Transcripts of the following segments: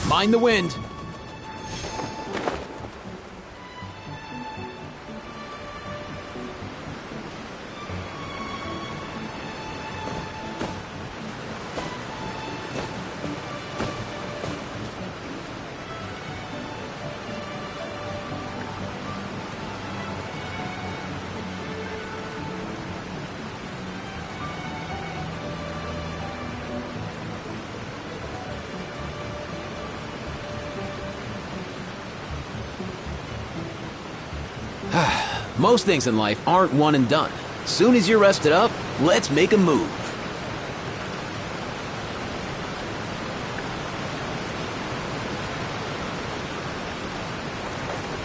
Mind the wind. Most things in life aren't one and done. Soon as you're rested up, let's make a move.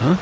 Huh?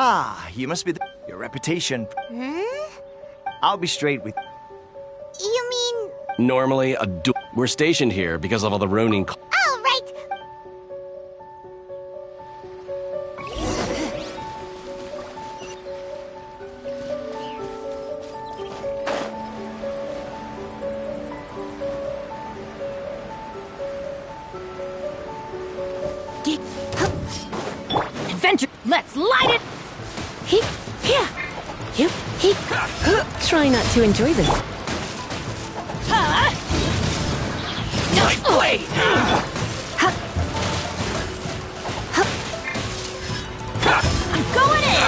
Ah, you must be your reputation. I'll be straight with You mean... Normally, we're stationed here because of all the ruining. Oh, right! Adventure! Let's light it! Try not to enjoy this. My blade! I'm going in!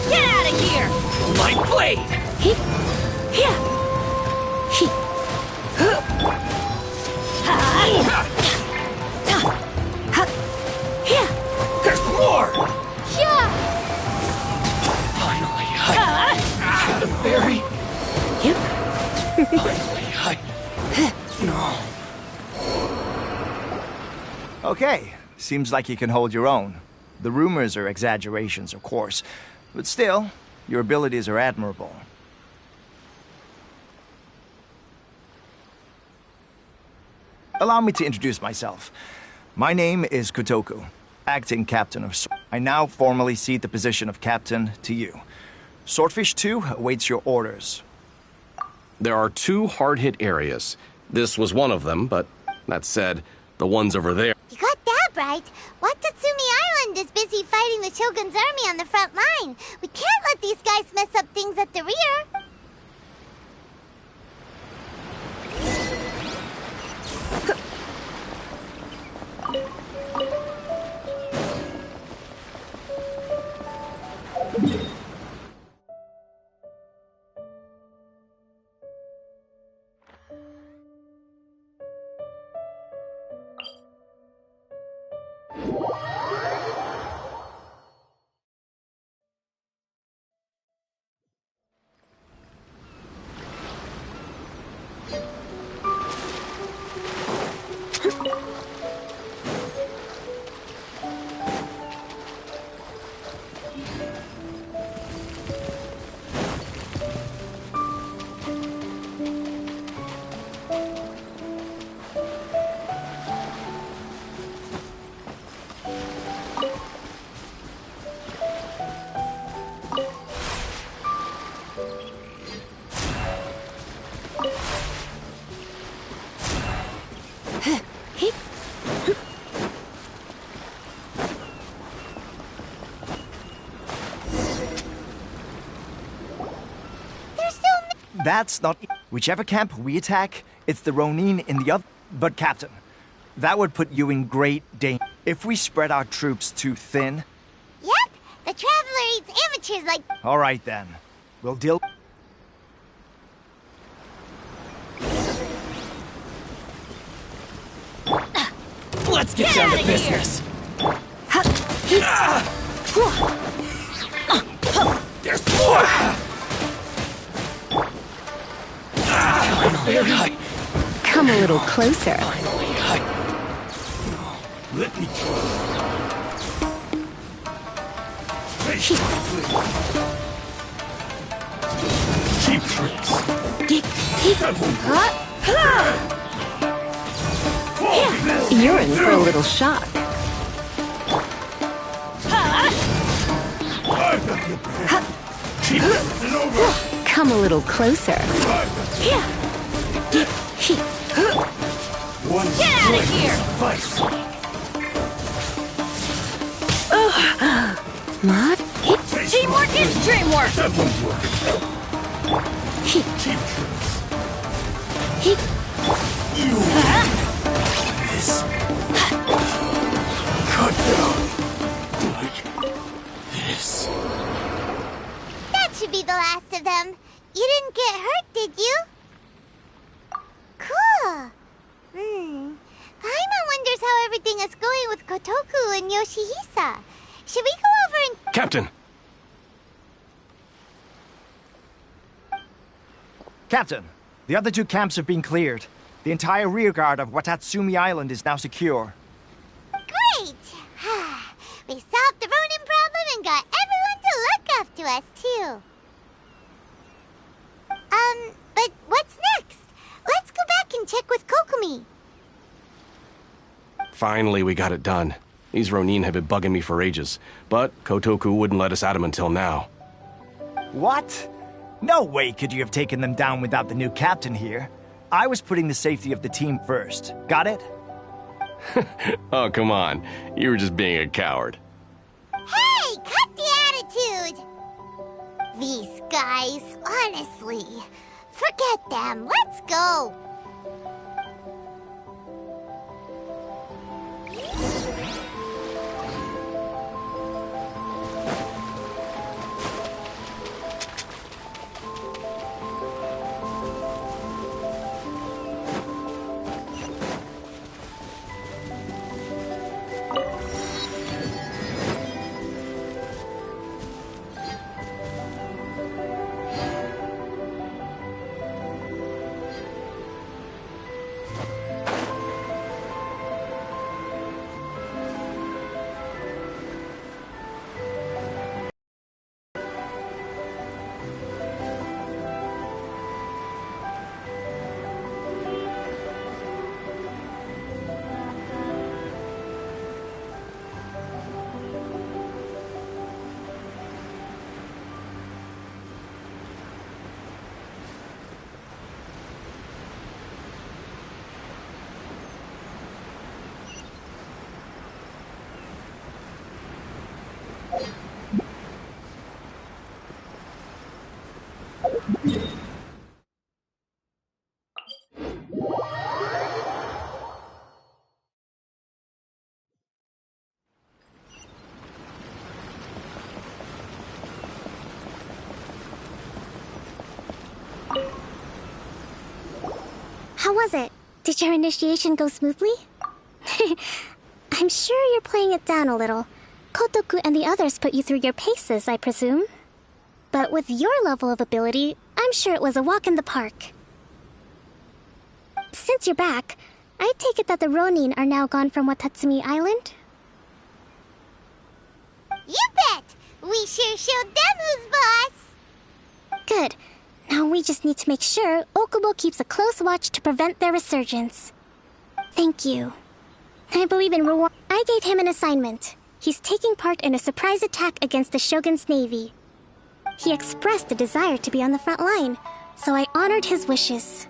Get out of here! My blade! There's more! Finally, the berry. Finally, no. Okay, seems like you can hold your own. The rumors are exaggerations, of course, but still, your abilities are admirable. Allow me to introduce myself. My name is Kotoku, acting captain of Sword. I now formally cede the position of captain to you. Swordfish 2 awaits your orders. There are 2 hard-hit areas. This was one of them, but that said, the ones over there... You got that right. Watatsumi Island is busy fighting the Shogun's army on the front line. We can't let these guys mess up things at the rear. That's not... Whichever camp we attack, it's the Ronin in the other... But Captain, that would put you in great danger. If we spread our troops too thin... Yep, the Traveler eats amateurs like... All right then. We'll deal... Let's get down to business. There's more! Finally. Come a little closer. Finally. Let me cheap tricks. You're in for a little shock. Cheap and over. Come a little closer. Get out of here! Vice. What? Teamwork is dreamwork! That won't work. Cheap tricks. You. This. Cut down. Like this. That should be the last of them. You didn't get hurt, did you? Cool. Paimon wonders how everything is going with Kotoku and Yoshihisa. Should we go over and... Captain! Captain, the other 2 camps have been cleared. The entire rearguard of Watatsumi Island is now secure. Great! We solved the Ronin problem and got everyone to look after us, too. But what's next? Let's go back and check with Kokumi. Finally, we got it done. These Ronin have been bugging me for ages, but Kotoku wouldn't let us at him until now. What? No way could you have taken them down without the new captain here. I was putting the safety of the team first. Got it? Oh, come on. You were just being a coward. Hey, cut the attitude! These guys, honestly. Forget them. Let's go. How was it? Did your initiation go smoothly? I'm sure you're playing it down a little. Kotoku and the others put you through your paces, I presume. But with your level of ability, I'm sure it was a walk in the park. Since you're back, I take it that the Ronin are now gone from Watatsumi Island? You bet! We sure showed them who's boss! Good. Now we just need to make sure Okubo keeps a close watch to prevent their resurgence. Thank you. I believe in reward. I gave him an assignment. He's taking part in a surprise attack against the Shogun's navy. He expressed a desire to be on the front line, so I honored his wishes.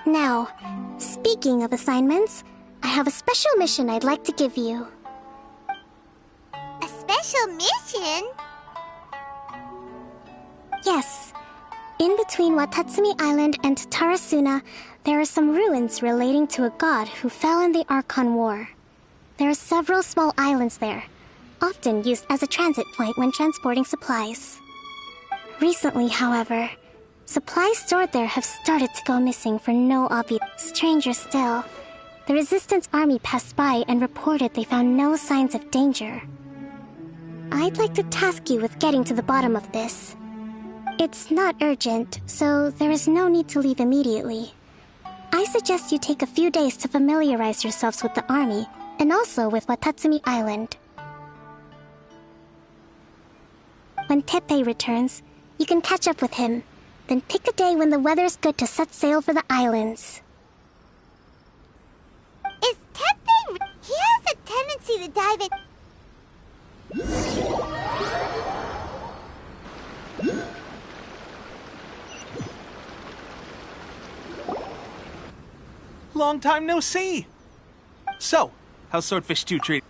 Now, speaking of assignments, I have a special mission I'd like to give you. A special mission? Yes. In between Watatsumi Island and Tarasuna, there are some ruins relating to a god who fell in the Archon War. There are several small islands there, often used as a transit point when transporting supplies. Recently, however, supplies stored there have started to go missing for no obvious. Stranger still, the Resistance army passed by and reported they found no signs of danger. I'd like to task you with getting to the bottom of this. It's not urgent, so there is no need to leave immediately. I suggest you take a few days to familiarize yourselves with the army, and also with Watatsumi Island. When Teppei returns, you can catch up with him, then pick a day when the weather's good to set sail for the islands. Is Teppei... He has a tendency to dive in... Long time no see! So, how's Swordfish 2 treat?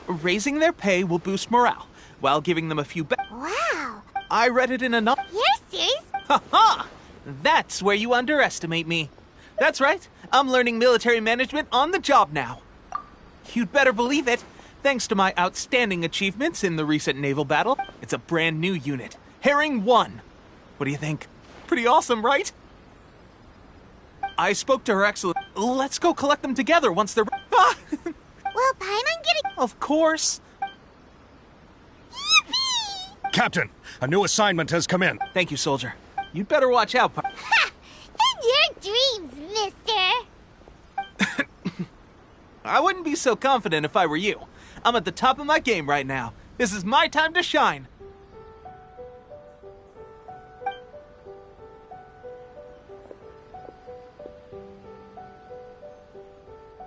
Raising their pay will boost morale, while giving them a few Wow! I read it in a You're serious? Ha! That's where you underestimate me. That's right, I'm learning military management on the job now. You'd better believe it. Thanks to my outstanding achievements in the recent naval battle, it's a brand new unit, Herring 1. What do you think? Pretty awesome, right? I spoke to Her Excellency. Let's go collect them together once they're... Ah! Will Paimon get a... Of course. Yippee! Captain, a new assignment has come in. Thank you, soldier. You'd better watch out, Ha! In your dreams, mister! I wouldn't be so confident if I were you. I'm at the top of my game right now. This is my time to shine.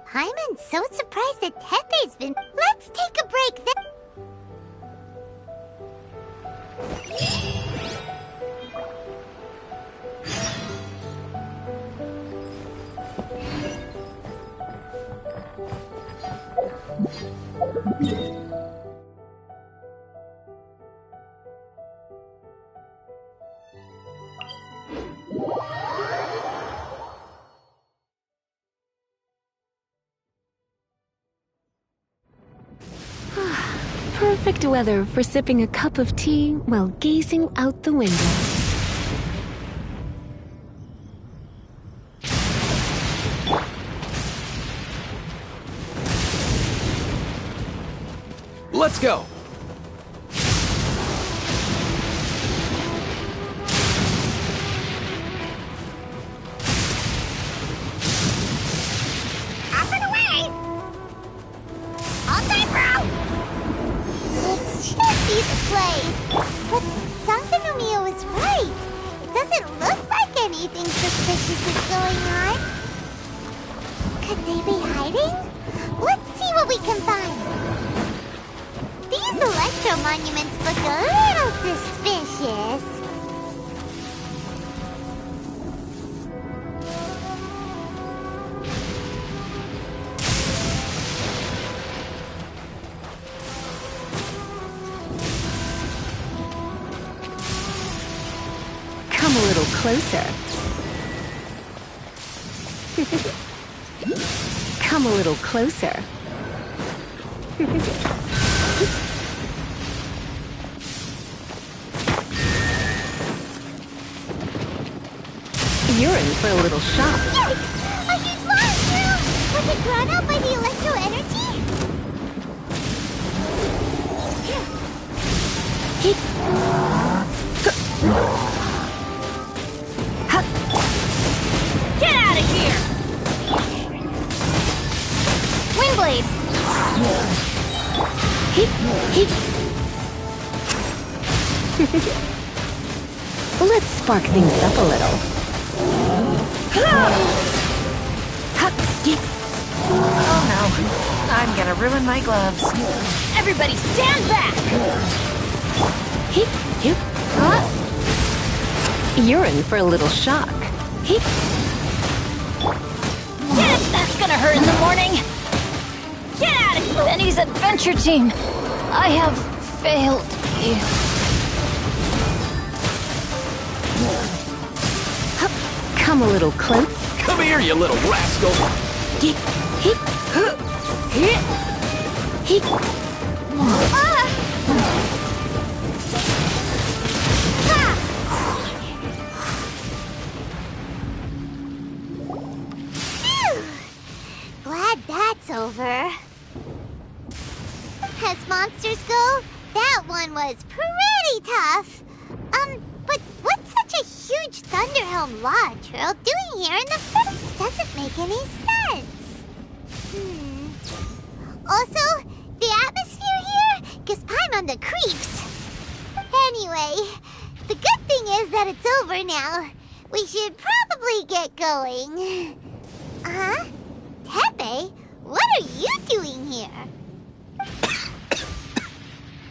Paimon's so surprised that Teppei's been... Let's take a break then. Perfect weather for sipping a cup of tea while gazing out the window. Let's go! Off and away! All time, bro! This should be the place. But Sankanomiya was right. It doesn't look like anything suspicious is going on. Could they be hiding? Let's see what we can find. These electro monuments look a little suspicious. little closer. Come a little closer. You're in for a little shock. Yikes! A huge monster! Was it drawn out by the electro energy? Get out of here! Windblade! Let's spark things up a little. Oh no, I'm gonna ruin my gloves. Everybody stand back! You're in for a little shock. That's gonna hurt in the morning! Get out of here! Benny's adventure team! I have failed you. Come a little close. Come here, you little rascal! Glad that's over. As monsters go, that one was pretty tough. But what's such a huge Thunderhelm Lodge Earl doing here in the first? Doesn't make any sense. Also, the atmosphere here gives Paimon the creeps. Anyway, the good thing is that it's over now. We should probably get going. Huh? Tepe, what are you doing here?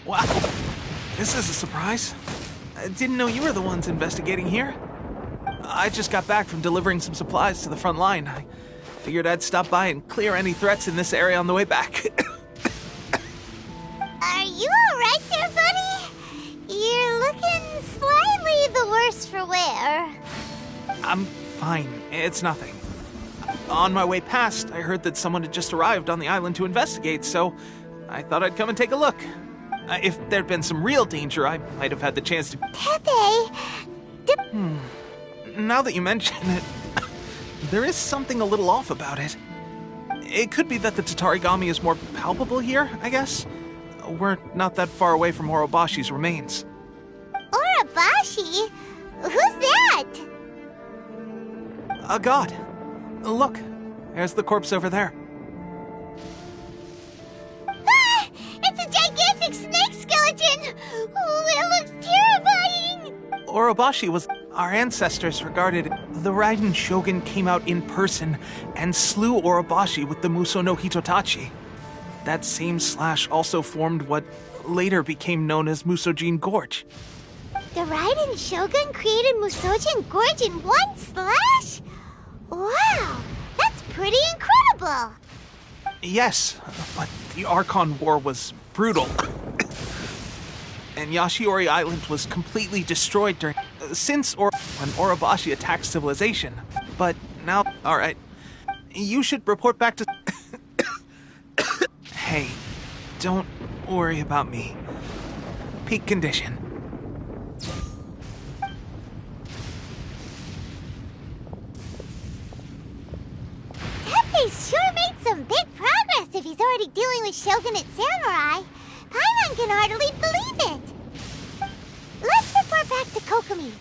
Wow, this is a surprise. I didn't know you were the ones investigating here. I just got back from delivering some supplies to the front line. I figured I'd stop by and clear any threats in this area on the way back. Are you alright there, buddy? You're looking slightly the worse for wear. I'm fine. It's nothing. On my way past, I heard that someone had just arrived on the island to investigate, so I thought I'd come and take a look. If there'd been some real danger, I might have had the chance to... Tepe! Now that you mention it, there is something a little off about it. It could be that the Tatarigami is more palpable here, I guess. We're not that far away from Orobashi's remains. Orobashi? Who's that? A god. Look, there's the corpse over there. Ah! It's a gigantic snake skeleton! Oh, it looks terrifying! Orobashi was... Our ancestors regarded it. The Raiden Shogun came out in person and slew Orobashi with the Muso no Hitotachi. That same slash also formed what later became known as Musojin Gorge. The Raiden Shogun created Musojin Gorge in one slash? Wow, that's pretty incredible! Yes, but the Archon War was brutal. And Yashiori Island was completely destroyed during... when Orobashi attacked civilization. But now... Alright. You should report back to... Hey, don't worry about me. Peak condition. Tepe sure made some big progress if he's already dealing with Shogunate samurai. Paimon can hardly believe it. Let's report back to Kokomi.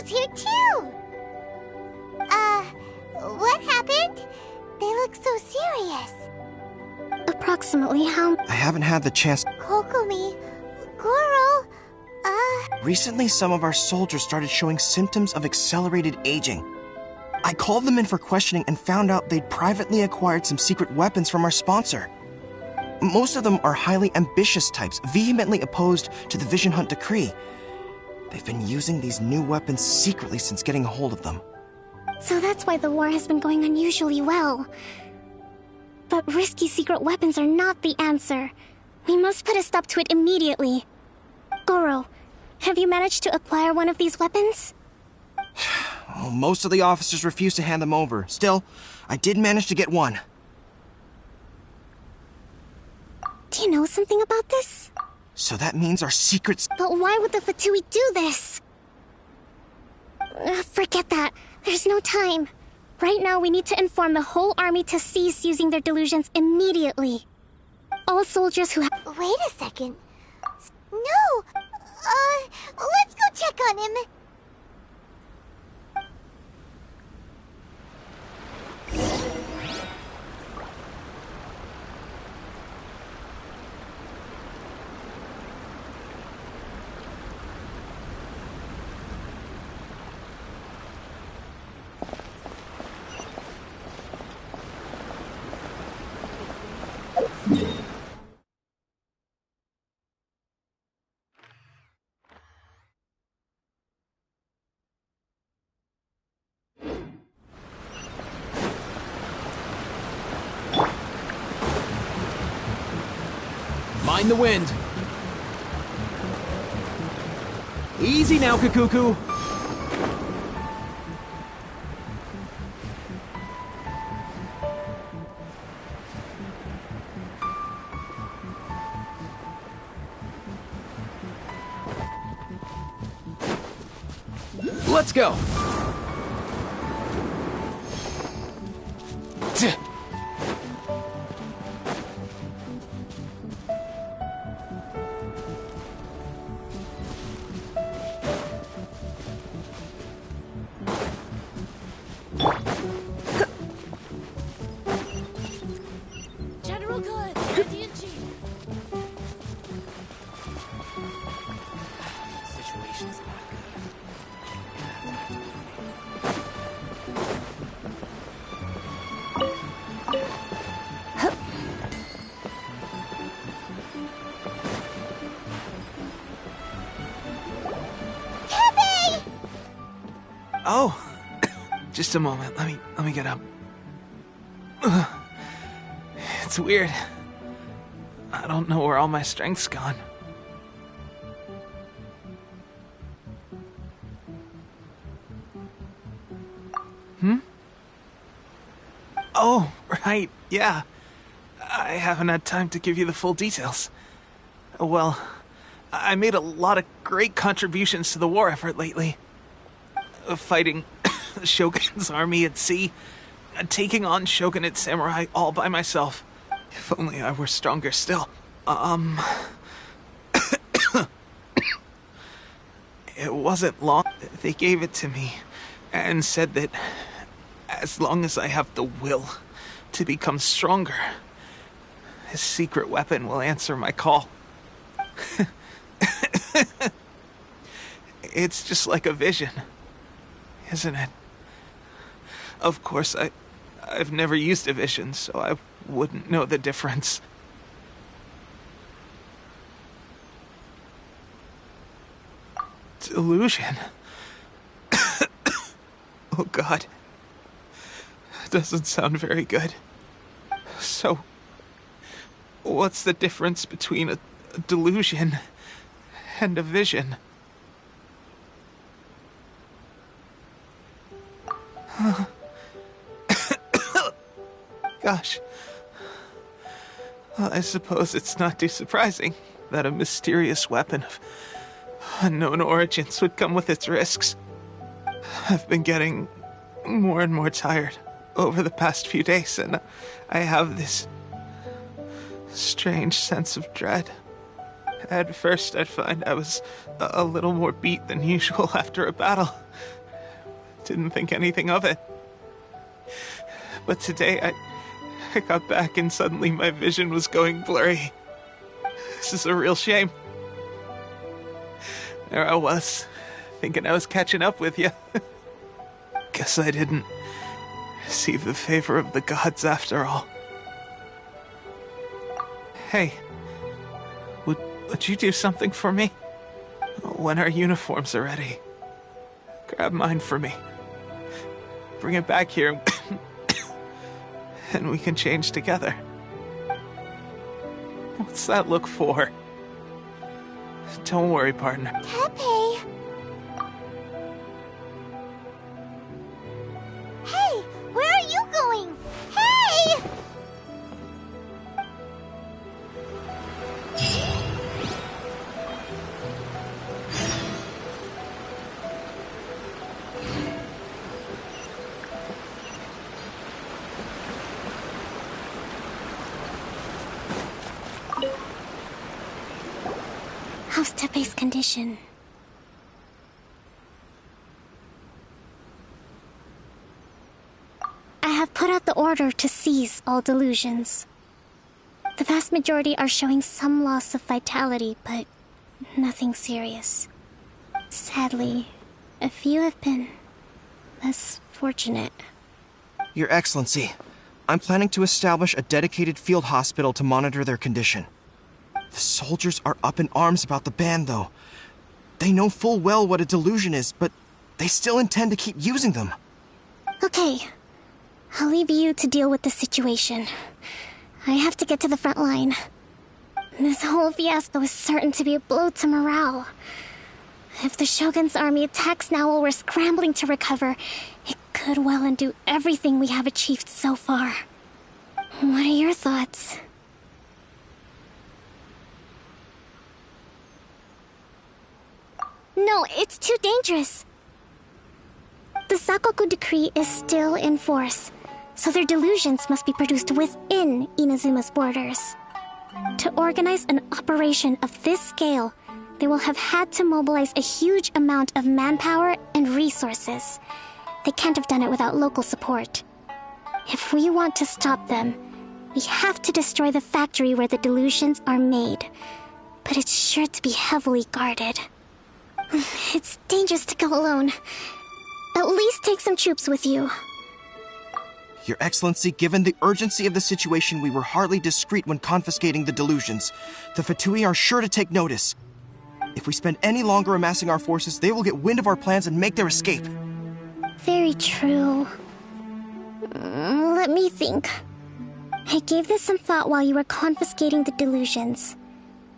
Coco's here too! What happened? They look so serious. Approximately how... I haven't had the chance... Kokomi... Goro... Recently, some of our soldiers started showing symptoms of accelerated aging. I called them in for questioning and found out they'd privately acquired some secret weapons from our sponsor. Most of them are highly ambitious types, vehemently opposed to the Vision Hunt decree. They've been using these new weapons secretly since getting a hold of them. So that's why the war has been going unusually well. But risky secret weapons are not the answer. We must put a stop to it immediately. Goro, have you managed to acquire one of these weapons? Well, most of the officers refuse to hand them over. Still, I did manage to get one. Do you know something about this? So that means our secrets... But why would the Fatui do this? Forget that. There's no time. Right now, we need to inform the whole army to cease using their delusions immediately. All soldiers who have... Wait a second. No! Let's go check on him. Mind the wind. Easy now, Kakuku. Let's go. General Good, Indian Chief. Situation's not good. Oh, just a moment. Let me get up. It's weird. I don't know where all my strength's gone. Oh, right, yeah. I haven't had time to give you the full details. Well, I made a lot of great contributions to the war effort lately. Fighting the Shogun's army at sea, taking on Shogunate samurai all by myself. If only I were stronger still. It wasn't long. They gave it to me and said that as long as I have the will to become stronger, this secret weapon will answer my call. It's just like a vision, isn't it? Of course, I've never used a vision, so I wouldn't know the difference. Delusion. Oh God. Doesn't sound very good. So, what's the difference between a delusion and a vision? Gosh. Well, I suppose it's not too surprising that a mysterious weapon of unknown origins would come with its risks. I've been getting more and more tired over the past few days, and I have this strange sense of dread. At first, I'd find I was a little more beat than usual after a battle, didn't think anything of it. But today, I got back and suddenly my vision was going blurry. This is a real shame. There I was, thinking I was catching up with you. Guess I didn't receive the favor of the gods after all. Hey, would you do something for me? When our uniforms are ready, grab mine for me. Bring it back here, and we can change together. What's that look for? Don't worry, partner. Pepe! Hey, where are you going? Hey! How's Tepe's condition? I have put out the order to seize all delusions. The vast majority are showing some loss of vitality, but nothing serious. Sadly, a few have been less fortunate. Your Excellency, I'm planning to establish a dedicated field hospital to monitor their condition. The soldiers are up in arms about the ban, though. They know full well what a delusion is, but they still intend to keep using them. Okay, I'll leave you to deal with the situation. I have to get to the front line. This whole fiasco is certain to be a blow to morale. If the Shogun's army attacks now while we're scrambling to recover, it could well undo everything we have achieved so far. What are your thoughts? No, it's too dangerous. The Sakoku decree is still in force, so their delusions must be produced within Inazuma's borders. To organize an operation of this scale, they will have had to mobilize a huge amount of manpower and resources. They can't have done it without local support. If we want to stop them, we have to destroy the factory where the delusions are made. But it's sure to be heavily guarded. It's dangerous to go alone. At least take some troops with you. Your Excellency, given the urgency of the situation, we were hardly discreet when confiscating the delusions. The Fatui are sure to take notice. If we spend any longer amassing our forces, they will get wind of our plans and make their escape. Very true. Let me think. I gave this some thought while you were confiscating the delusions.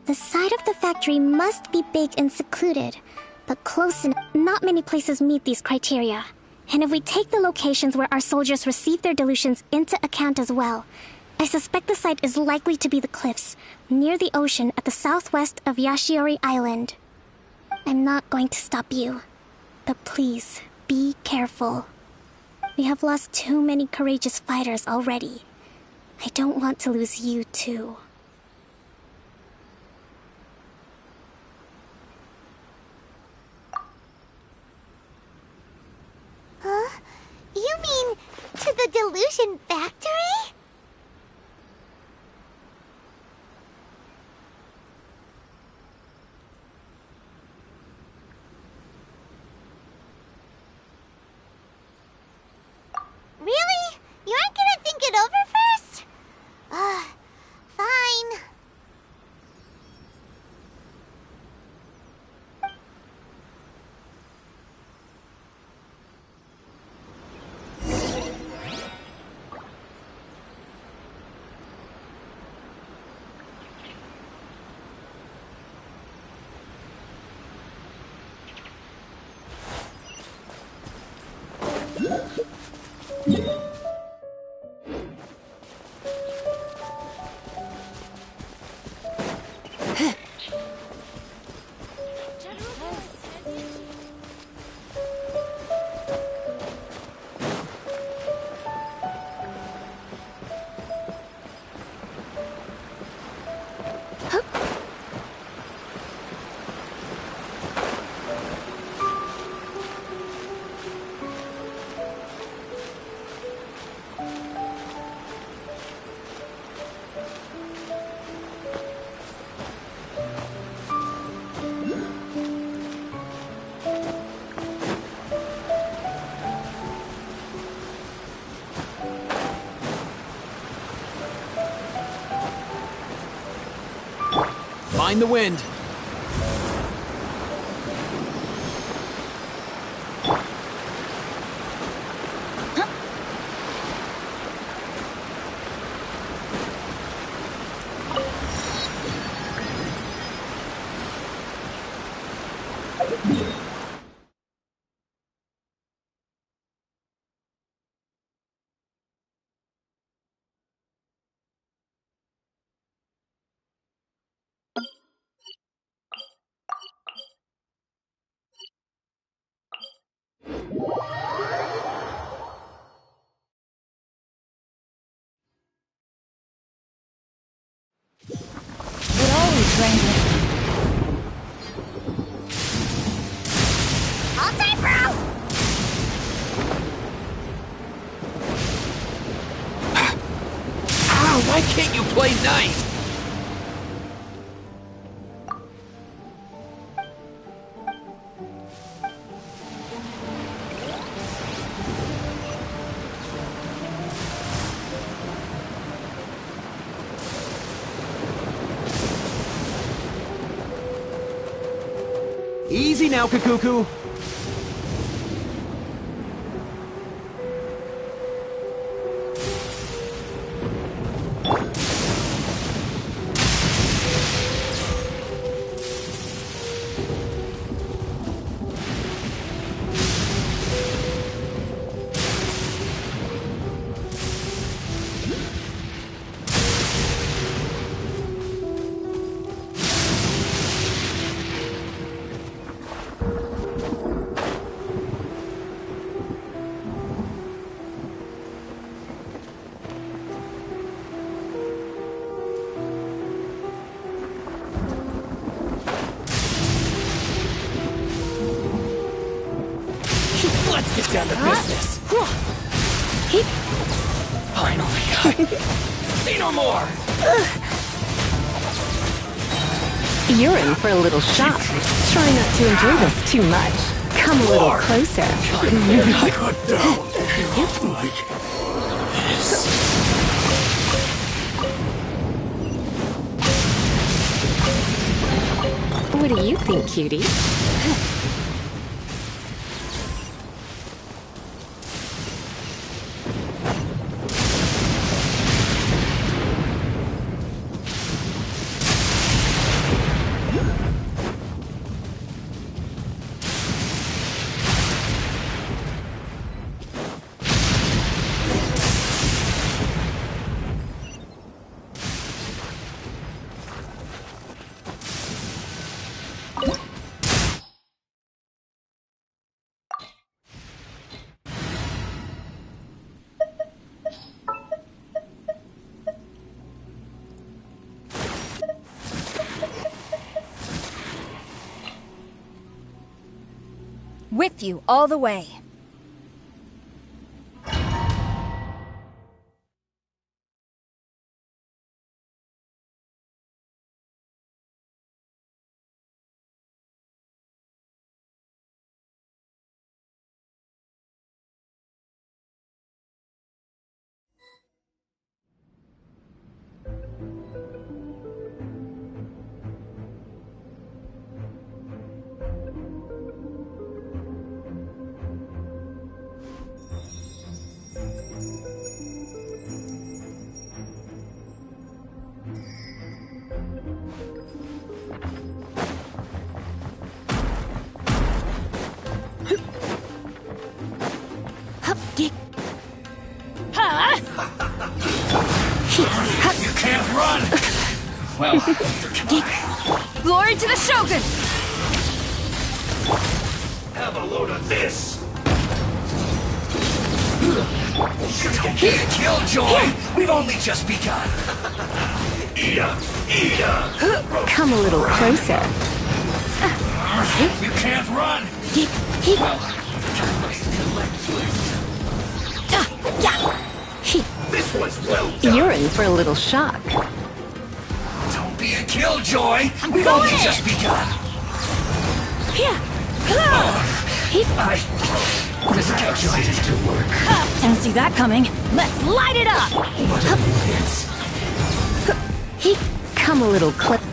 The side of the factory must be big and secluded, but close enough. Not many places meet these criteria. And if we take the locations where our soldiers receive their delusions into account as well, I suspect the site is likely to be the cliffs, near the ocean at the southwest of Yashiori Island. I'm not going to stop you, but please, be careful. We have lost too many courageous fighters already. I don't want to lose you too. Huh? You mean to the delusion factory? Really? You aren't gonna think it over first? Fine. Find the wind. It always rains. All time, bro! Ow, why can't you play nice? Easy now, Kakuku. Let's get down to business. Finally. See no more. You're in for a little shock. Try not to enjoy this too much. Come a little closer. I got down like this. What do you think, cutie? With you all the way. You can't run! Well, Glory to the Shogun! have a load of this! Get killed, Joy! We've only just begun! Eat up! Eat up! Come a little closer. You can't run! This was well done! You're in for a little shock. Don't be a killjoy! We've only just begun! I miscalculated to work. Didn't see that coming. Let's light it up! But it's... Come a little closer.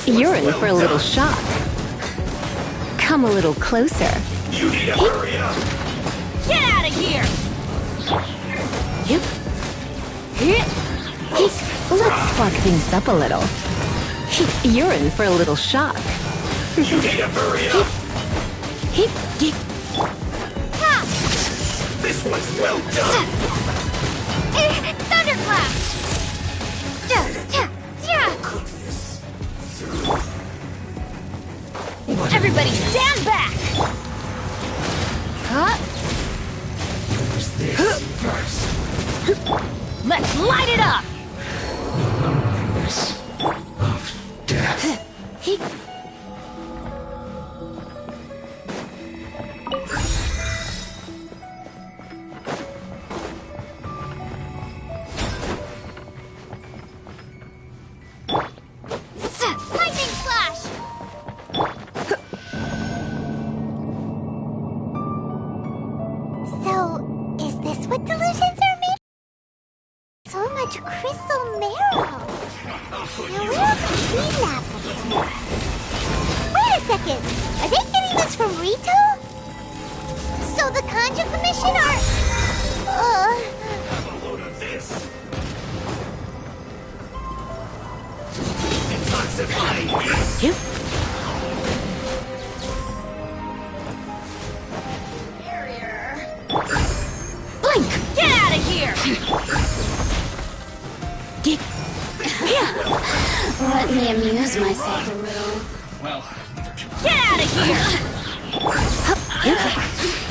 You're in for a little shock. Come a little closer. You need to hurry up. Get out of here! Let's spark things up a little. You're in for a little shock. You need to hurry up. This one's well done. Thunderclap! Everybody stand back! Let's light it up! Of death. Lightning slash! So, is this what delusions are made? So much crystal marrow. Now, where have I seen that before? Wait a second. Are they getting this from Rito? So the Kanji Commission are... Have a load of this. Detoxifying. Blink! Get out of here! Let me amuse myself a little. Well, Get out of here!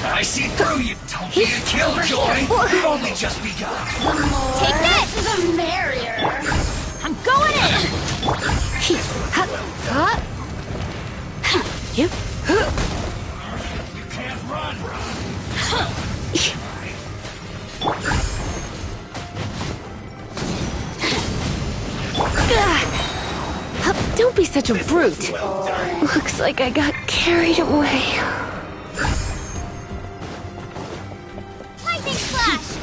I see through you. Don't be a killjoy. We've only just begun. Take this! The merrier. I'm going in! You can't run. Don't be such a brute. Looks like I got carried away. Lightning slash!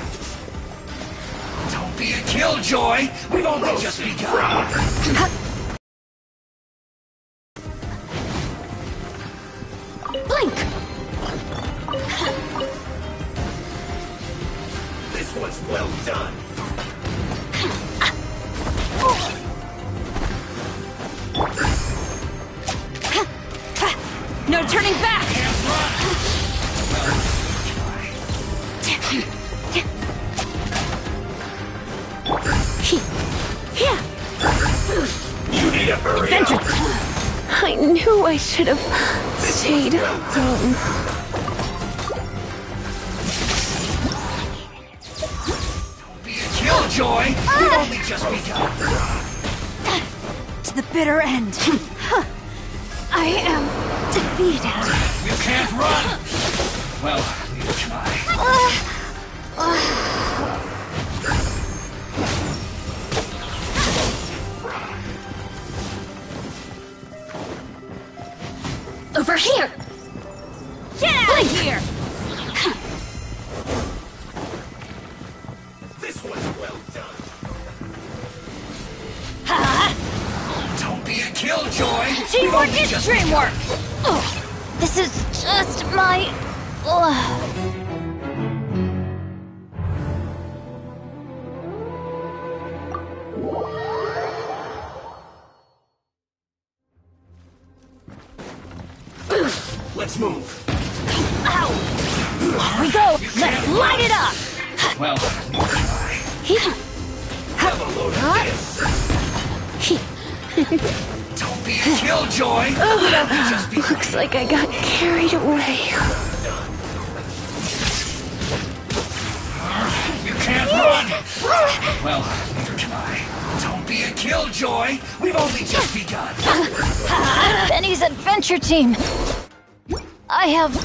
Don't be a killjoy. We've only just begun. Blink! This one's well done. No turning back! You need to hurry up. I knew I should have stayed home. Be a killjoy. We've only just begun. To the bitter end. I am defeated. You can't run. Well, we'll try. Over here! Get out of here! This one's well done. Don't be a killjoy. We've Teamwork only is just dreamwork! This is just my... Let's move. Ow! Here we go! Let's light it up! Well, we'll try. Have a load of this. Don't be a killjoy. We've only just begun. Looks like I got carried away. You can't run. Well, neither can I. Don't be a killjoy. We've only just begun. Benny's adventure team. I have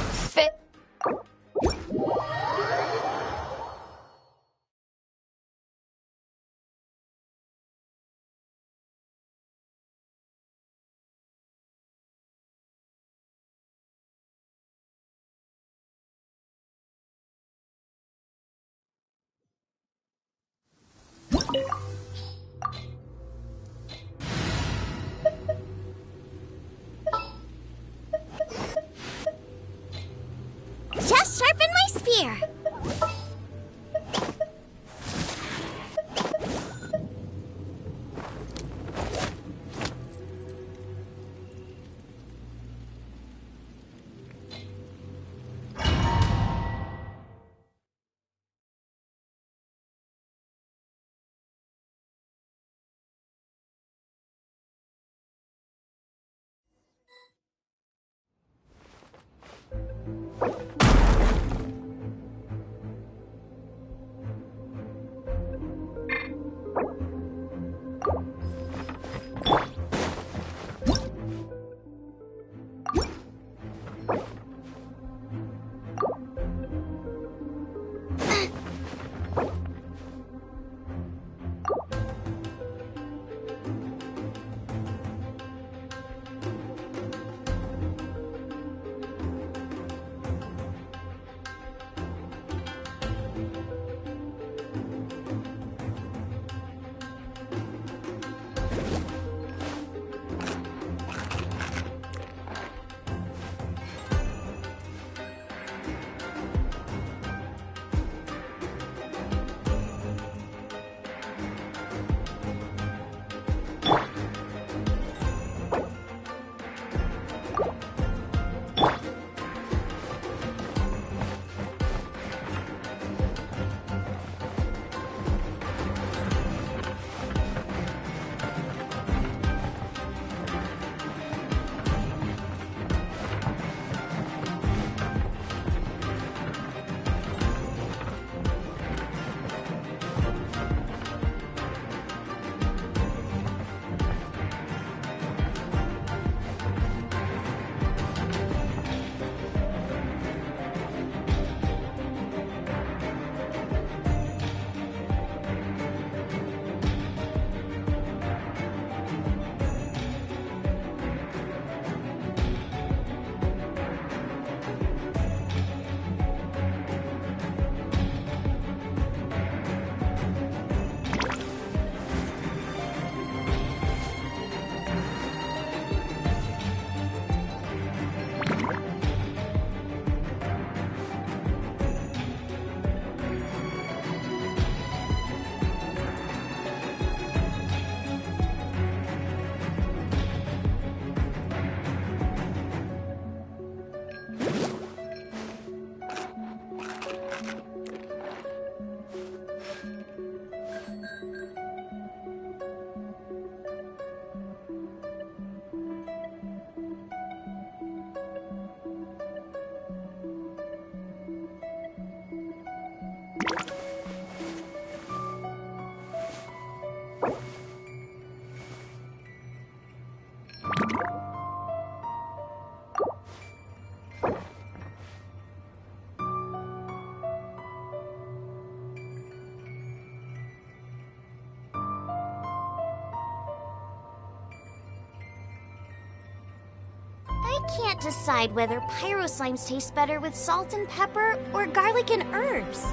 I can't decide whether pyro slimes taste better with salt and pepper or garlic and herbs.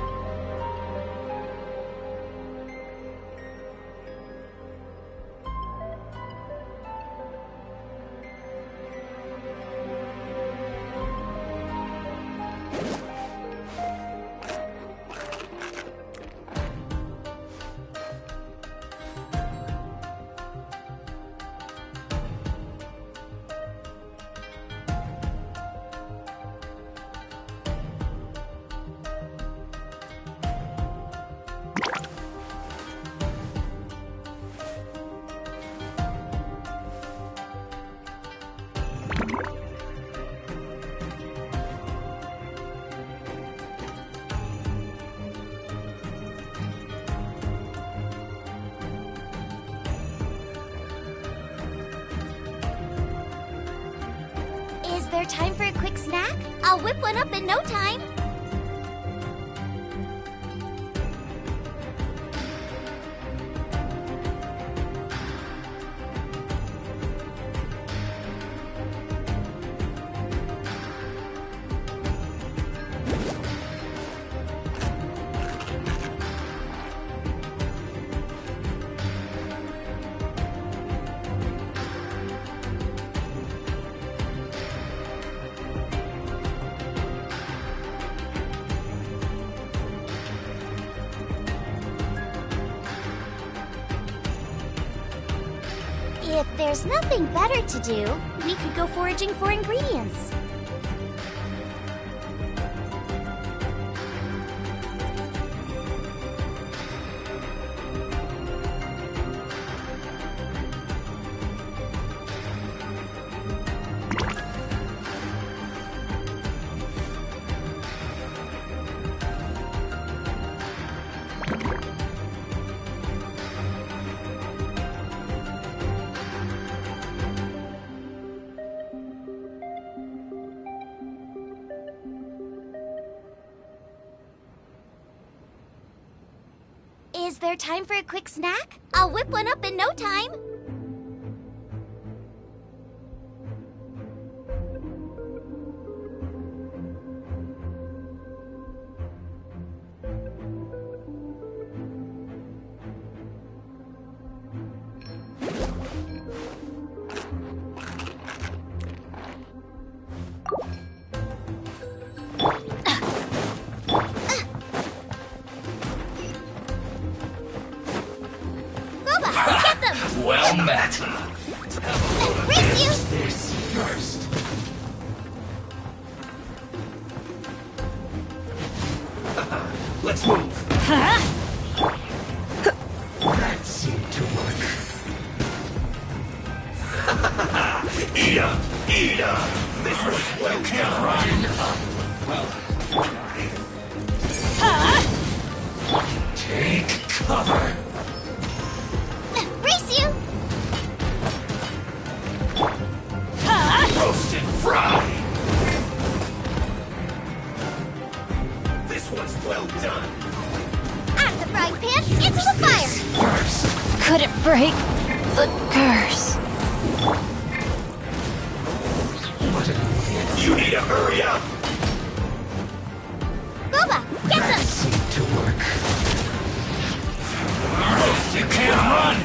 Is there time for a quick snack? I'll whip one up in no time. If there's nothing better to do, we could go foraging for ingredients. Is there time for a quick snack? I'll whip one up in no time. Well met. Race you! This first. Let's move. That seemed to work. Eat up! Eat up! This was well done. Well, take cover. Race you! Roast and fry. This one's well done. Out of the frying pan, into the fire! First. Couldn't break the curse. You need to hurry up. Boba, get That them! seemed to work. You can't run.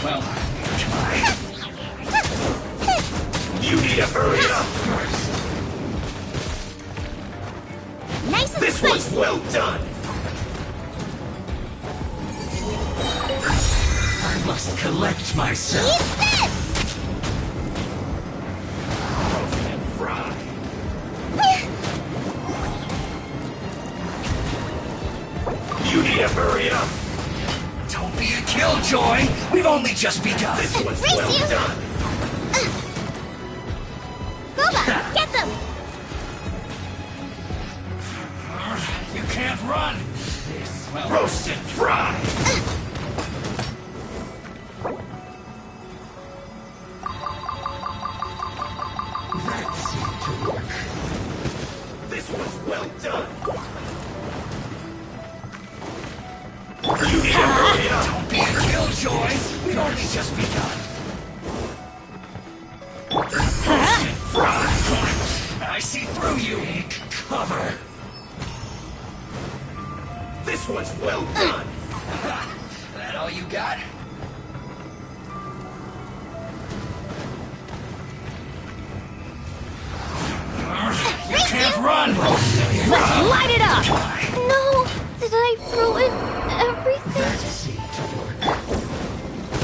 Well, try. You need to hurry up first. Nice and This one's spicy! well done. I must collect myself. Eat this! Roast and fry. You need to hurry up. Don't be a killjoy. We've only just begun. This one's Race well you. done. Boba, get them! You can't run. This roast and fry. That seemed to work. This was well done. You need to hurry up. Don't be a killjoy. We've only just begun. Roast and fry. I see through you. Take cover. This one's well done. That all you got? You can't run! Let's light it up! No! Did I ruin everything? That seemed to work.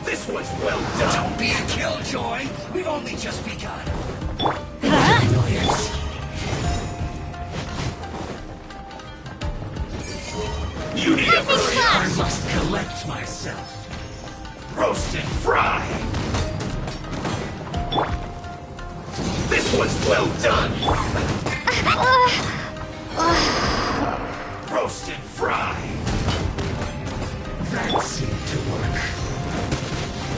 This one's well done. Don't be a killjoy. We've only just begun. Brilliant. You need to hurry. I must collect myself. Roast and fry. This one's well done. Roast and fry. That seemed to work.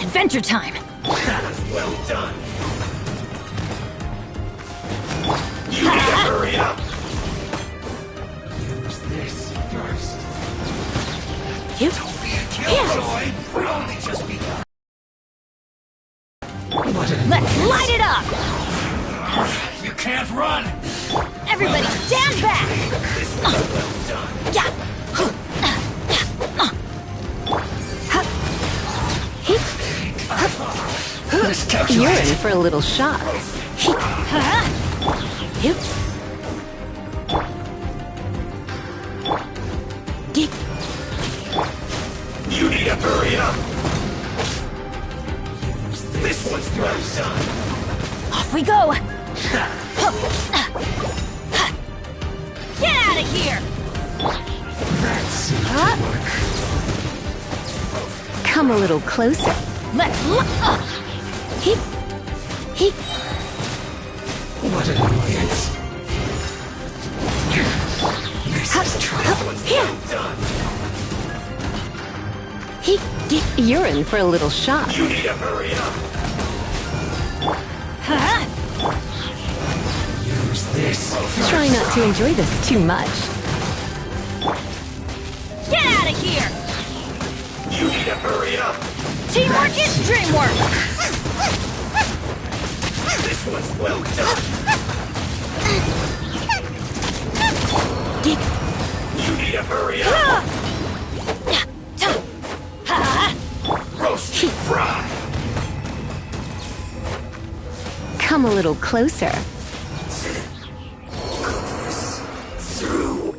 Adventure time! That was well done. You need to hurry up. Use this first. You? Don't be a killjoy. We've only just begun. Let's light it up! You can't run. Everybody stand back! This was well done. Yeah! You're in for a little shock. You need to hurry up. This one's well done. Off we go! Get out of here! That seemed to work. Come a little closer. Let's What an annoyance. This is trouble. Well done. You're in for a little shock. You need to hurry up. Use this. Try not to enjoy this too much. Get out of here! You need to hurry up. Teamwork is dreamwork! This one's well done. You need to hurry up. Roast and fry. Come a little closer. Through.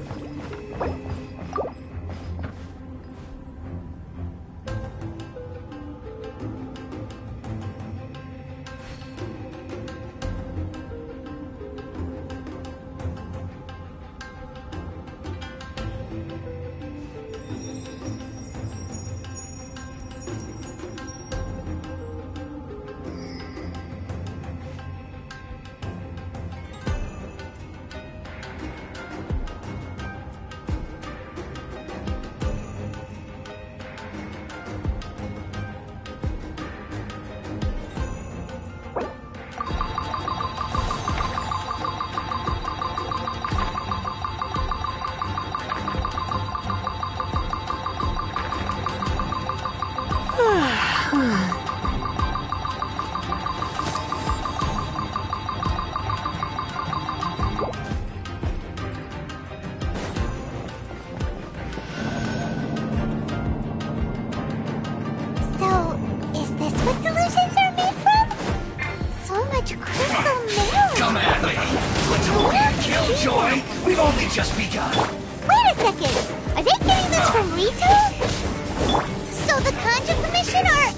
So, is this what delusions are made from? So much crystal marrow. Come at me. Until we Killjoy, we've only just begun. Wait a second. Are they getting this from Rito? So the Conjure Commission are...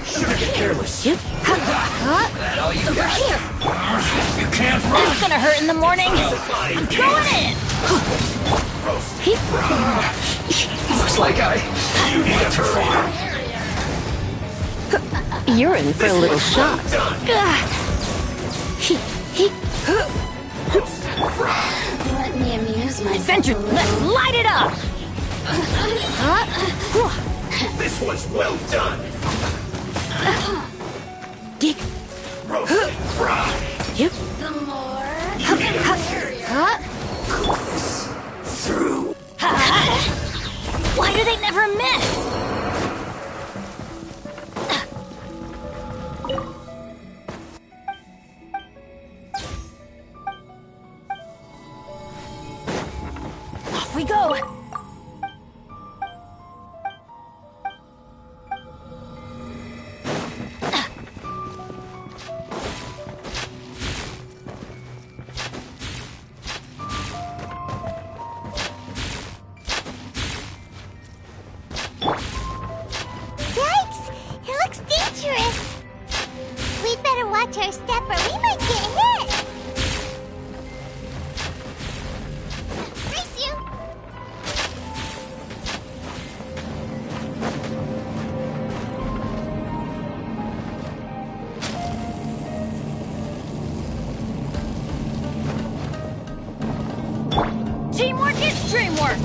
Shouldn't get careless. That all you got? You can't run. That's gonna hurt in the morning. I'm going in! Looks like you need a hurry. You're in for a little shock. Let me amuse myself. Adventure, let's light it up! This one's well done. Roast and fry. The more... You need a through. Why do they never miss? Off we go! Yikes! It looks dangerous. We'd better watch our step or we might get hit. Brace you. Teamwork is dreamwork!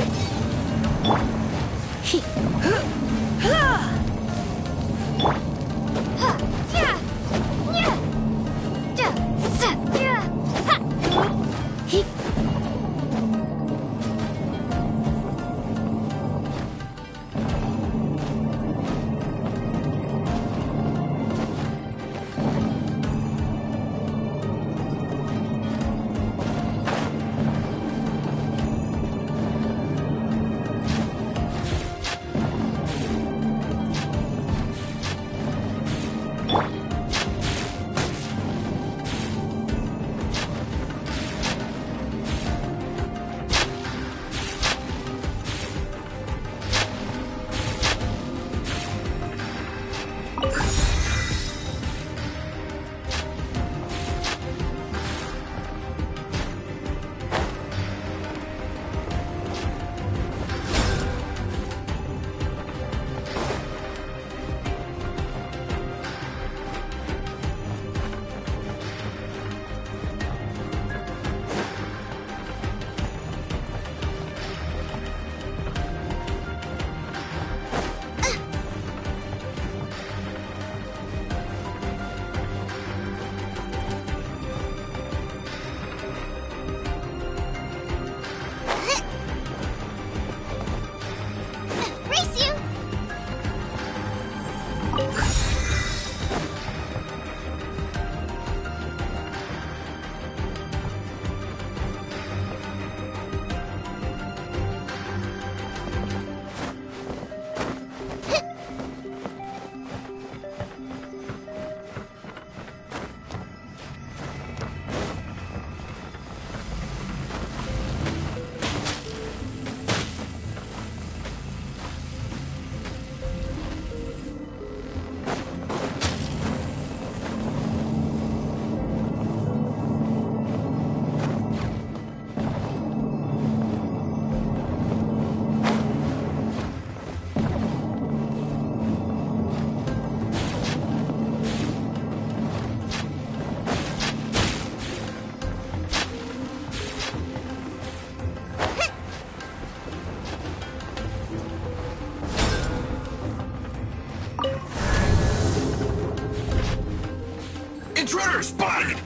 Intruder spotted!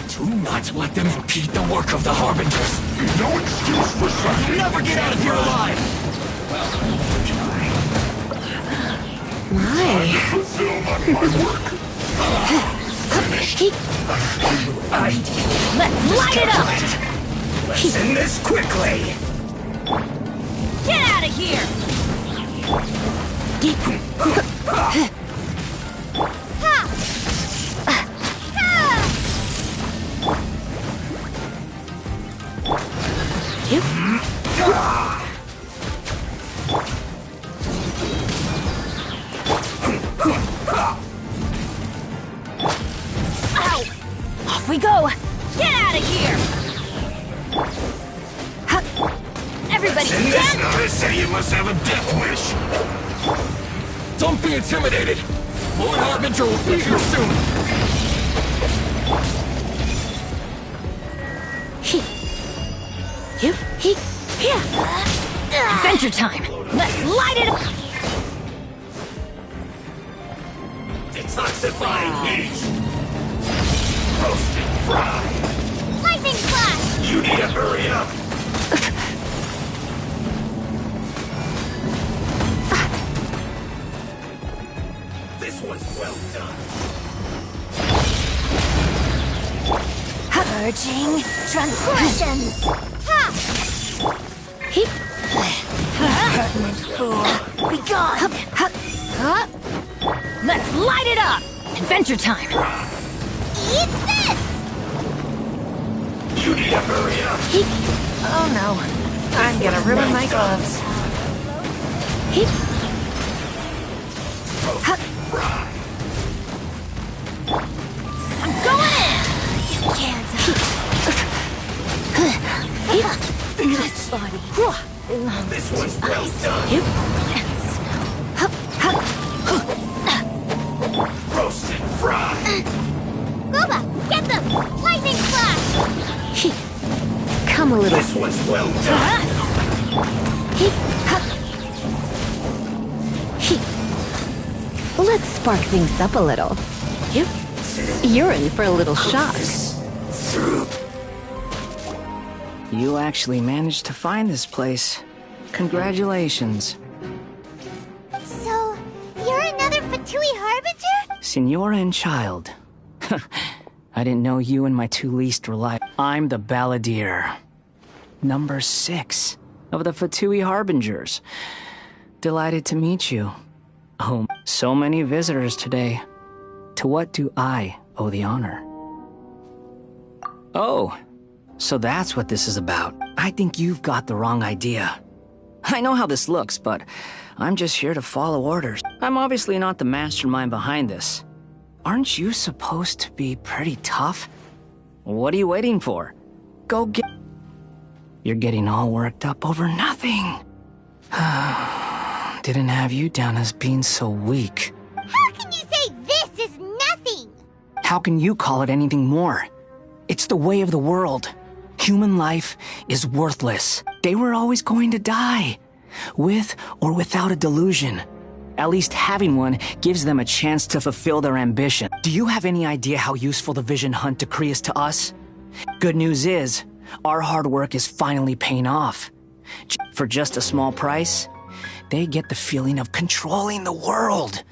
Do not let them impede the work of the Harbingers! No excuse for such... You'll never get out of here alive! Why? Fulfill my work! Finished. Let's light it up! Let's end this quickly! Get out of here! Ow! Off we go! Get out of here! Everybody stand! I say you must have a death wish! Don't be intimidated! Lord Harbinger will be here soon! Adventure time! Let's light it up! Detoxifying heat! Roasted fry! Lightning flash! You need to hurry up! This was well done! Purging transgressions! Pertinent fool! Be gone! Let's light it up! Adventure time! Eat this! You need to hurry up! Oh no. I'm gonna ruin my gloves. I'm going in! You can't! This body belongs This was to well ice done! and snow. Roasted fry! Gooba, get them! Lightning flash! Come a little. This was well done! Let's spark things up a little. You're in for a little shock. You actually managed to find this place. Congratulations. So, you're another Fatui Harbinger? Signora and child. I didn't know you and my two least reliable. I'm the Balladeer. Number 6 of the Fatui Harbingers. Delighted to meet you. Oh, so many visitors today. To what do I owe the honor? Oh, so that's what this is about. I think you've got the wrong idea. I know how this looks, but I'm just here to follow orders. I'm obviously not the mastermind behind this. Aren't you supposed to be pretty tough? What are you waiting for? Go get... You're getting all worked up over nothing. Didn't have you down as being so weak. How can you say this is nothing? How can you call it anything more? It's the way of the world. Human life is worthless. They were always going to die, with or without a delusion. At least having one gives them a chance to fulfill their ambition. Do you have any idea how useful the Vision Hunt decree is to us? Good news is, our hard work is finally paying off. For just a small price, they get the feeling of controlling the world.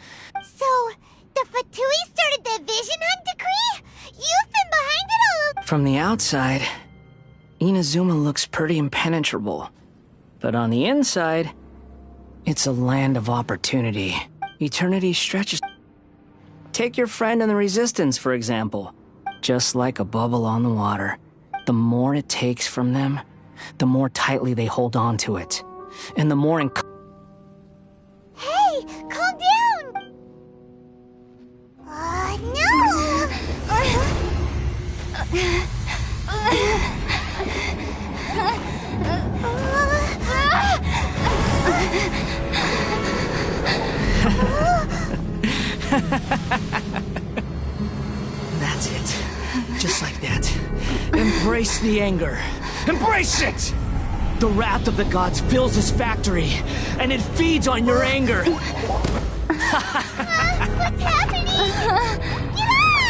So, the Fatui started the Vision Hunt decree? You've been behind it all. From the outside, Inazuma looks pretty impenetrable. But on the inside, it's a land of opportunity. Eternity stretches. Take your friend in the Resistance, for example. Just like a bubble on the water, the more it takes from them, the more tightly they hold on to it. And the more Hey, calm down! No! That's it. Just like that. Embrace the anger. Embrace it! The wrath of the gods fills this factory, and it feeds on your anger. What's happening? Get out!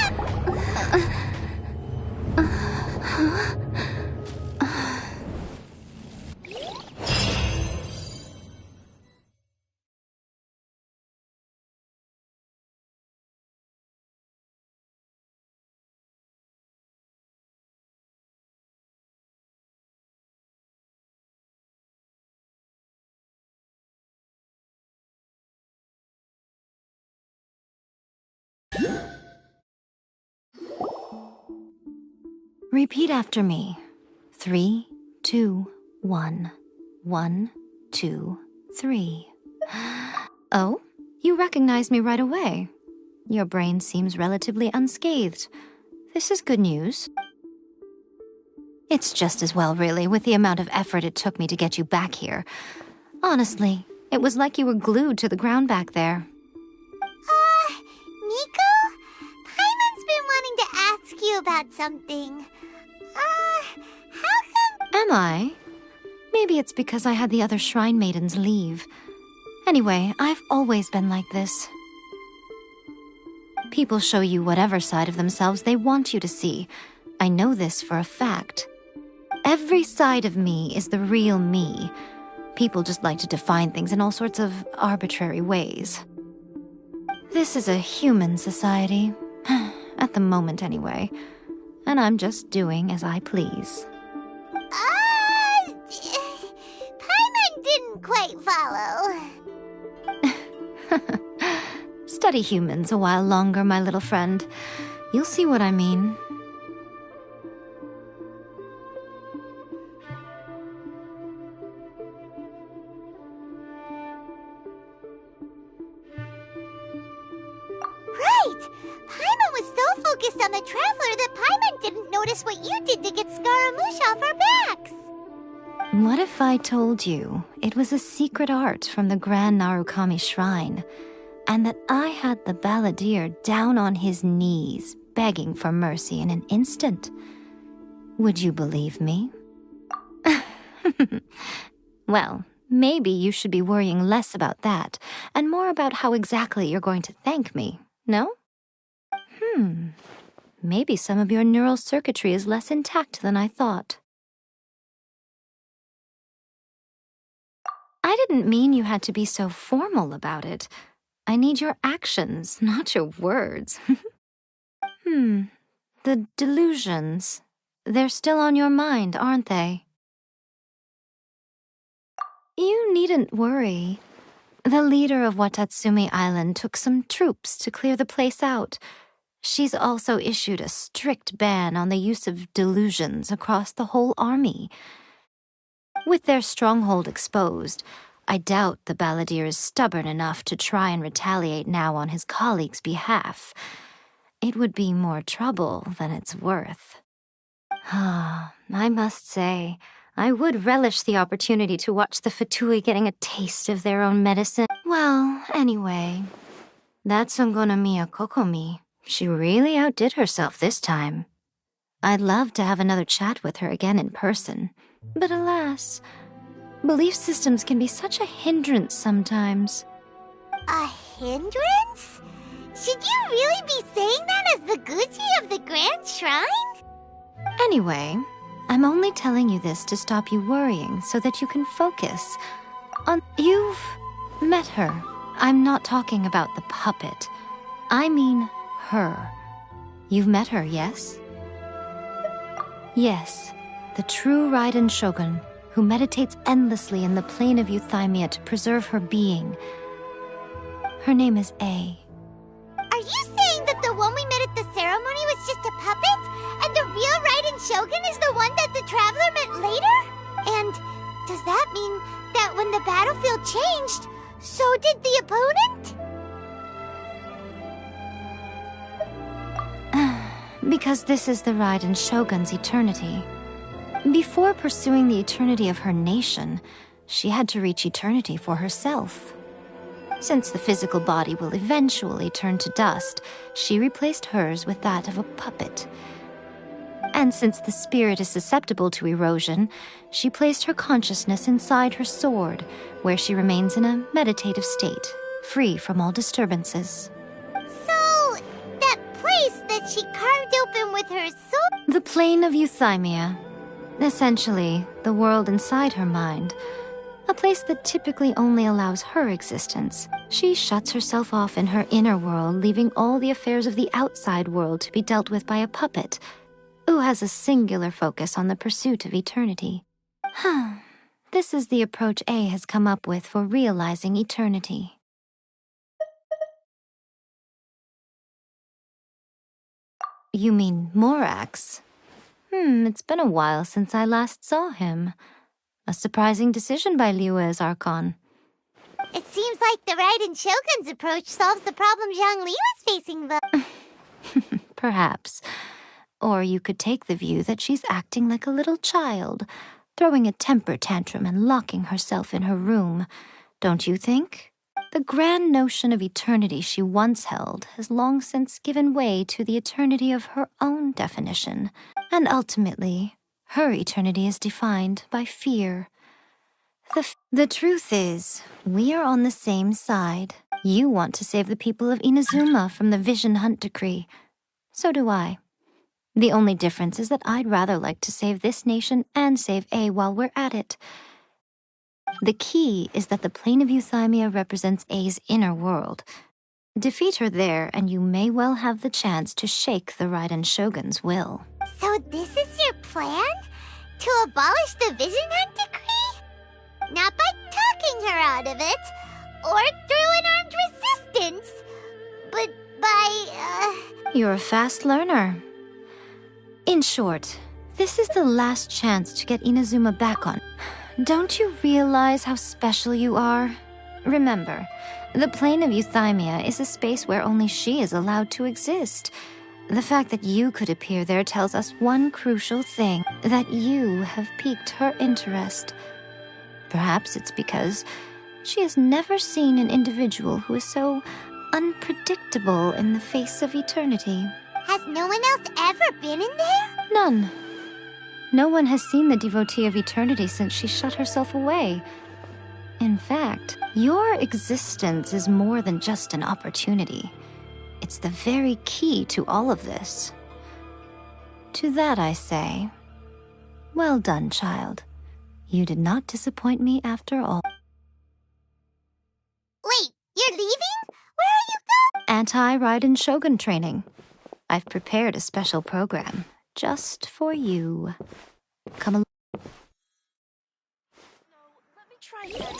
Repeat after me. 3, 2, 1. 1, 2, 3. Oh, you recognize me right away. Your brain seems relatively unscathed. This is good news. It's just as well, really, with the amount of effort it took me to get you back here. Honestly, it was like you were glued to the ground back there. Nico? Paimon's been wanting to ask you about something. How come... Am I? Maybe it's because I had the other Shrine Maidens leave. Anyway, I've always been like this. People show you whatever side of themselves they want you to see. I know this for a fact. Every side of me is the real me. People just like to define things in all sorts of arbitrary ways. This is a human society. At the moment, anyway. And I'm just doing as I please. Paimon didn't quite follow. Study humans a while longer, my little friend. You'll see what I mean. Right! Paimon was so focused on the Traveler that Paimon didn't notice what you did to get Scaramouche off our backs. What if I told you it was a secret art from the Grand Narukami Shrine, and that I had the balladeer down on his knees, begging for mercy in an instant? Would you believe me? Well, maybe you should be worrying less about that, and more about how exactly you're going to thank me, no? Maybe some of your neural circuitry is less intact than I thought. I didn't mean you had to be so formal about it. I need your actions, not your words. The delusions. They're still on your mind, aren't they? You needn't worry. The leader of Watatsumi Island took some troops to clear the place out. She's also issued a strict ban on the use of delusions across the whole army. With their stronghold exposed, I doubt the balladeer is stubborn enough to try and retaliate now on his colleague's behalf. It would be more trouble than it's worth. I must say, I would relish the opportunity to watch the Fatui getting a taste of their own medicine. Well, anyway, that's Ongonomiya Kokomi. She really outdid herself this time. I'd love to have another chat with her again in person. But alas, belief systems can be such a hindrance sometimes. A hindrance? Should you really be saying that as the Gucci of the Grand Shrine? Anyway, I'm only telling you this to stop you worrying so that you can focus on... You've met her. I'm not talking about the puppet. I mean her. You've met her, yes? Yes, the true Raiden Shogun, who meditates endlessly in the plane of Euthymia to preserve her being. Her name is A. Are you saying that the one we met at the ceremony was just a puppet? And the real Raiden Shogun is the one that the Traveler met later? And does that mean that when the battlefield changed, so did the opponent? Because this is the Raiden Shogun's eternity. Before pursuing the eternity of her nation, she had to reach eternity for herself. Since the physical body will eventually turn to dust, she replaced hers with that of a puppet. And since the spirit is susceptible to erosion, she placed her consciousness inside her sword, where she remains in a meditative state, free from all disturbances. So, that place that she carved open with her sword... The plane of Euthymia. Essentially, the world inside her mind. A place that typically only allows her existence. She shuts herself off in her inner world, leaving all the affairs of the outside world to be dealt with by a puppet, who has a singular focus on the pursuit of eternity. This is the approach A has come up with for realizing eternity. You mean Morax? It's been a while since I last saw him. A surprising decision by Liyue's Archon. It seems like the Raiden Shogun's approach solves the problem Zhang Li was facing, though. Perhaps. Or you could take the view that she's acting like a little child, throwing a temper tantrum and locking herself in her room. Don't you think? The grand notion of eternity she once held has long since given way to the eternity of her own definition. And ultimately, her eternity is defined by fear. The truth is, we are on the same side. You want to save the people of Inazuma from the Vision Hunt decree. So do I. The only difference is that I'd rather like to save this nation and save A while we're at it. The key is that the plane of Euthymia represents A's inner world. Defeat her there, and you may well have the chance to shake the Raiden Shogun's will. So this is your plan? To abolish the Vision Hunt decree? Not by talking her out of it, or through an armed resistance, but by, You're a fast learner. In short, this is the last chance to get Inazuma back on. Don't you realize how special you are? Remember, the plane of Euthymia is a space where only she is allowed to exist. The fact that you could appear there tells us one crucial thing, that you have piqued her interest. Perhaps it's because she has never seen an individual who is so unpredictable in the face of eternity. Has no one else ever been in there? None. No one has seen the devotee of eternity since she shut herself away. In fact, your existence is more than just an opportunity. It's the very key to all of this. To that I say, well done, child. You did not disappoint me after all. Wait, you're leaving? Where are you going? Anti-Raiden Shogun training. I've prepared a special program just for you. Come along. Let me try again.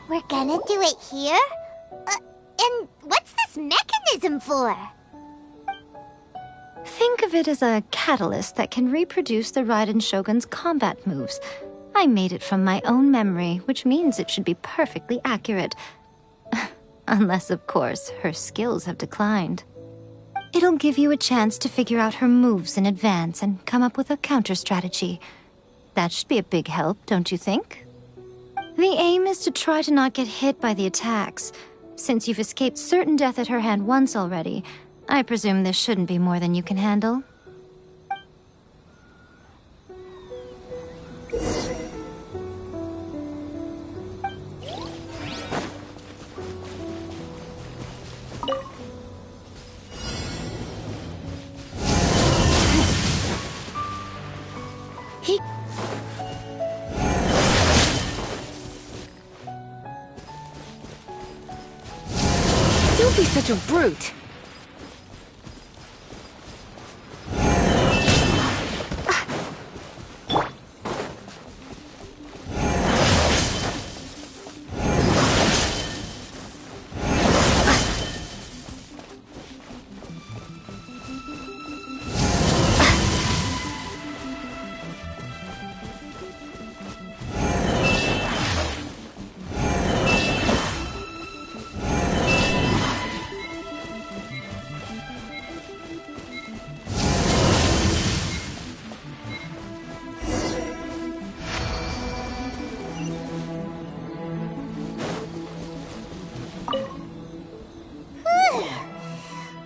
We're gonna do it here? And what's this mechanism for? Think of it as a catalyst that can reproduce the Raiden Shogun's combat moves. I made it from my own memory, which means it should be perfectly accurate. Unless, of course, her skills have declined. It'll give you a chance to figure out her moves in advance and come up with a counter strategy. That should be a big help, don't you think? The aim is to try to not get hit by the attacks. Since you've escaped certain death at her hand once already, I presume this shouldn't be more than you can handle. Don't be such a brute.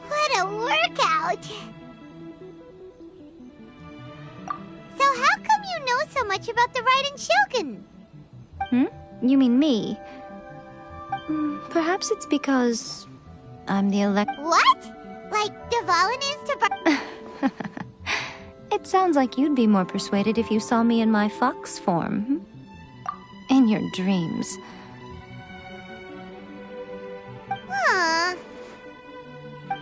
What a workout! So how come you know so much about the Raiden Shogun? You mean me? Perhaps it's because I'm the What? Like Dvalin is to It sounds like you'd be more persuaded if you saw me in my fox form. In your dreams. Huh.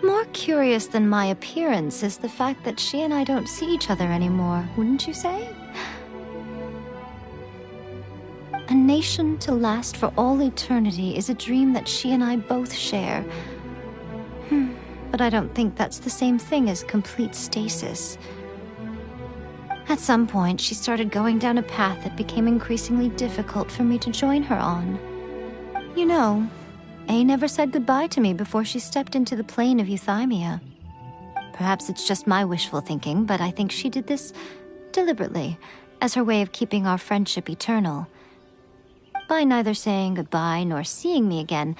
More curious than my appearance is the fact that she and I don't see each other anymore, wouldn't you say? A nation to last for all eternity is a dream that she and I both share. But I don't think that's the same thing as complete stasis. At some point, she started going down a path that became increasingly difficult for me to join her on. You know, A never said goodbye to me before she stepped into the plane of euthymia. Perhaps it's just my wishful thinking, but I think she did this deliberately, as her way of keeping our friendship eternal. By neither saying goodbye nor seeing me again,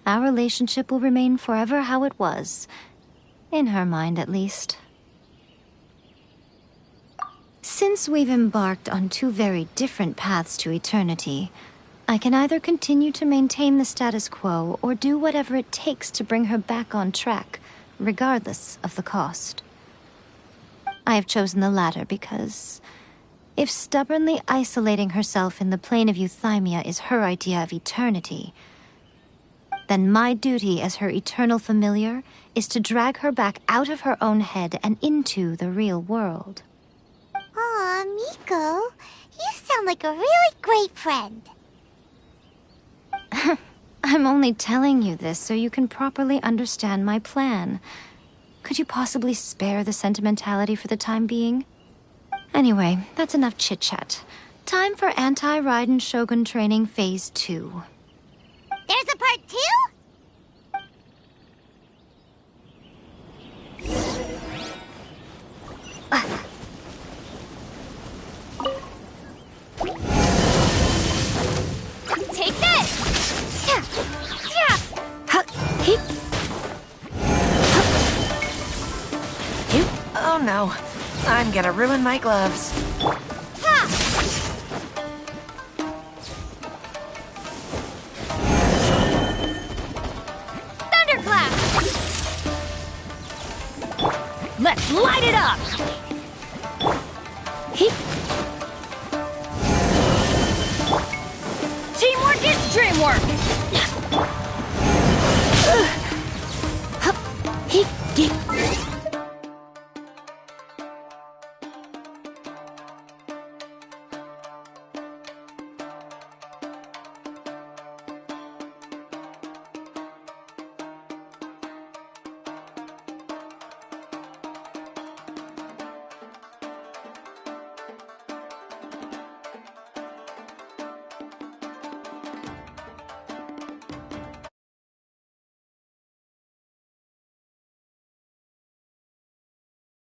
our relationship will remain forever how it was. In her mind, at least. Since we've embarked on two very different paths to eternity, I can either continue to maintain the status quo or do whatever it takes to bring her back on track, regardless of the cost. I have chosen the latter because if stubbornly isolating herself in the plane of euthymia is her idea of eternity, then my duty as her eternal familiar is to drag her back out of her own head and into the real world. Aw, Miko, you sound like a really great friend. I'm only telling you this so you can properly understand my plan. Could you possibly spare the sentimentality for the time being? Anyway, that's enough chit-chat. Time for Anti-Raiden Shogun Training Phase 2. There's a part 2? Take this! Oh no, I'm gonna ruin my gloves. Thunderclap! Let's light it up! Teamwork is dreamwork!